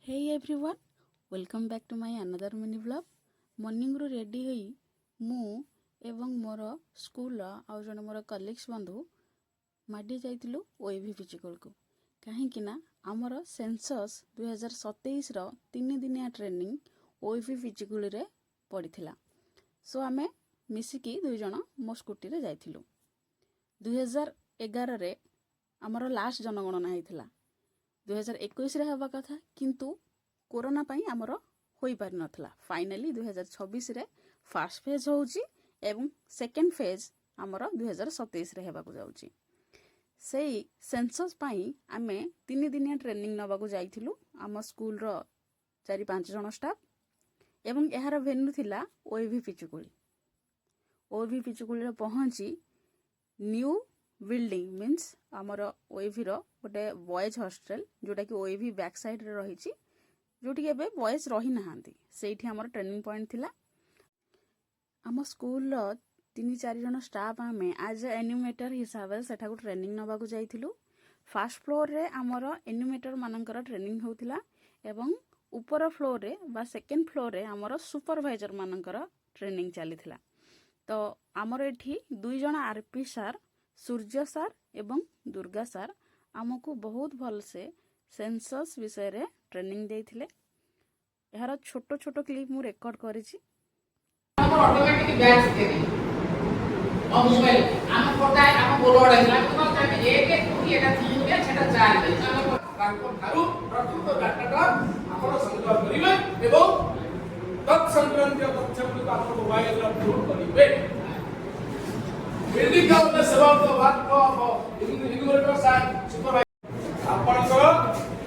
Hey everyone, welcome back to my another mini vlog. Morning ରୁ ready ହୋଇ ମୁଁ ଏବଂ ମୋର ସ୍କୁଲର ଆଉ ଜଣେ ମୋର କଲିଗ୍ସ ବନ୍ଧୁ ମାଡ଼ି ଯାଇଥିଲୁ ଓଏଭି ଫିଜିକାଲକୁ। କାହିଁକି ନା ଆମର ସେନ୍ସସ୍ 2027ର 3 ଦିନିଆ ଟ୍ରେନିଂ ଓଏଭି ଫିଜିକାଲରେ ପଡ଼ିଥିଲା। ସୋ ଆମେ ମିଶିକି ଦୁଇ ଜଣ ମୋ ସ୍କୁଟିରେ ଯାଇଥିଲୁ। 2011ରେ ଆମର ଲାଷ୍ଟ ଜନଗଣନା ହେଇଥିଲା। 2021ରେ ହେବା କଥା, କିନ୍ତୁ କୋରୋନା ପାଇଁ ଆମର ହୋଇପାରି ନଥିଲା। ଫାଇନାଲି 2026ରେ ଫାର୍ଷ୍ଟ ଫେଜ୍ ହେଉଛି ଏବଂ ସେକେଣ୍ଡ ଫେଜ୍ ଆମର 2027ରେ ହେବାକୁ ଯାଉଛି। ସେଇ ସେନ୍ସସ୍ ପାଇଁ ଆମେ 3 ଦିନିଆ ଟ୍ରେନିଂ ନେବାକୁ ଯାଇଥିଲୁ ଆମ ସ୍କୁଲର 4-5 ଜଣ ଷ୍ଟାଫ୍, ଏବଂ ଏହାର ଭେନ୍ୟୁ ଥିଲା ଓଏଭି ପିଚୁକୁଳି। ଓଏଭି ପିଚୁକୁଳିରେ ପହଞ୍ଚି ନ୍ୟୁ ବିଲ୍ଡିଂ ମିନ୍ସ ଆମର ଓଏଭିର ଗୋଟେ ବଏଜ୍ ହଷ୍ଟେଲ, ଯେଉଁଟାକି ଓଏଭି ବ୍ୟାକ୍ ସାଇଡ଼୍ରେ ରହିଛି, ଯେଉଁଠିକି ଏବେ ବଏଜ୍ ରହିନାହାନ୍ତି, ସେଇଠି ଆମର ଟ୍ରେନିଂ ପଏଣ୍ଟ ଥିଲା। ଆମ ସ୍କୁଲର 3-4 ଜଣ ଷ୍ଟାଫ୍ ଆମେ ଆଜ୍ ଏ ଏନ୍ୟୁମେଟର ହିସାବରେ ସେଠାକୁ ଟ୍ରେନିଂ ନେବାକୁ ଯାଇଥିଲୁ। ଫାର୍ଷ୍ଟ ଫ୍ଲୋରରେ ଆମର ଏନ୍ୟୁମେଟର ମାନଙ୍କର ଟ୍ରେନିଂ ହେଉଥିଲା ଏବଂ ଉପର ଫ୍ଲୋରରେ ବା ସେକେଣ୍ଡ ଫ୍ଲୋରରେ ଆମର ସୁପରଭାଇଜର ମାନଙ୍କର ଟ୍ରେନିଂ ଚାଲିଥିଲା। ତ ଆମର ଏଠି 2 ଜଣ ଆର୍ପି ସାର୍, ସୂର୍ଯ୍ୟ ସାର୍ ଏବଂ ଦୁର୍ଗା ସାର୍ ଆମକୁ ବହୁତ ଭଲସେ ସେନ୍ସସ୍ ବିଷୟରେ ଟ୍ରେନିଂ ଦେଇଥିଲେ। ଏହାର ଛୋଟ ଛୋଟ କ୍ଲିପ୍ ମୁଁ ରେକର୍ଡ କରିଛି।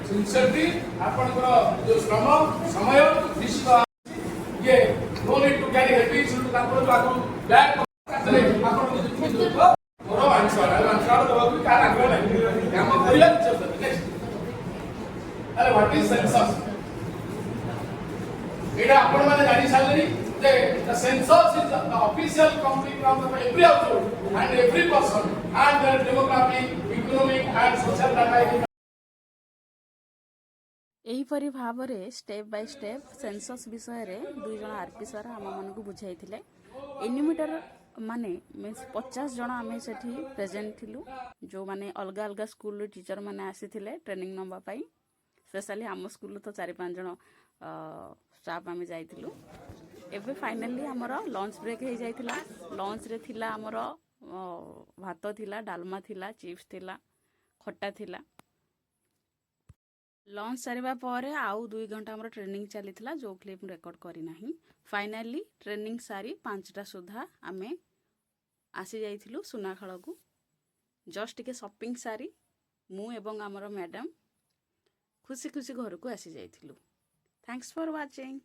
सिंसियरिटी आपनकर जो श्रम समय निश्चित ये no need to carry heavy issue तापर जो आको बैक काटले आपन जो मोर आंसर दबा भी का आग्रह नहीं काम करिया नेक्स्ट। अरे व्हाट इज सेंसस? एटा आपन माने जानि सालरी जे the census is the official complete from the every household and every person and their demography economic and social data. एहीपरि भावरे स्टेप बाय स्टेप सेन्सस विषय रे 2 जण आरपी सर आम मानक बुझाइथिले। एन्यूमेटर माने मीन्स 50 जण आमे सेठी प्रेजेंट थिलु, जो माने अलग अलग स्कूल टीचर माने आसीथिले ट्रेनिंग नंबा पाई। स्पेशली आम स्कूल तो 4-5 जण स्टाफ आमे जाइथिलु। एबे फाइनली हमरो लंच ब्रेक हे जाइथिला। लंच रे थिला हमरो भात थिला, डालमा थिला, चिप्स थिला, खट्टा थिला। लंच सारिबा परे आउ 2 घंटा हमर ट्रेनिंग चलीथिला, जो क्लिप रेकॉर्ड करी नाही। फाइनली ट्रेनिंग सारी 5टा सुधा आमे आसी जाइथिलु सुनाखळकु। जस्ट के शॉपिंग सारी मु एवं हमर मैडम खुशी खुशी घर को आसी जाइथिलु। Thanks for watching.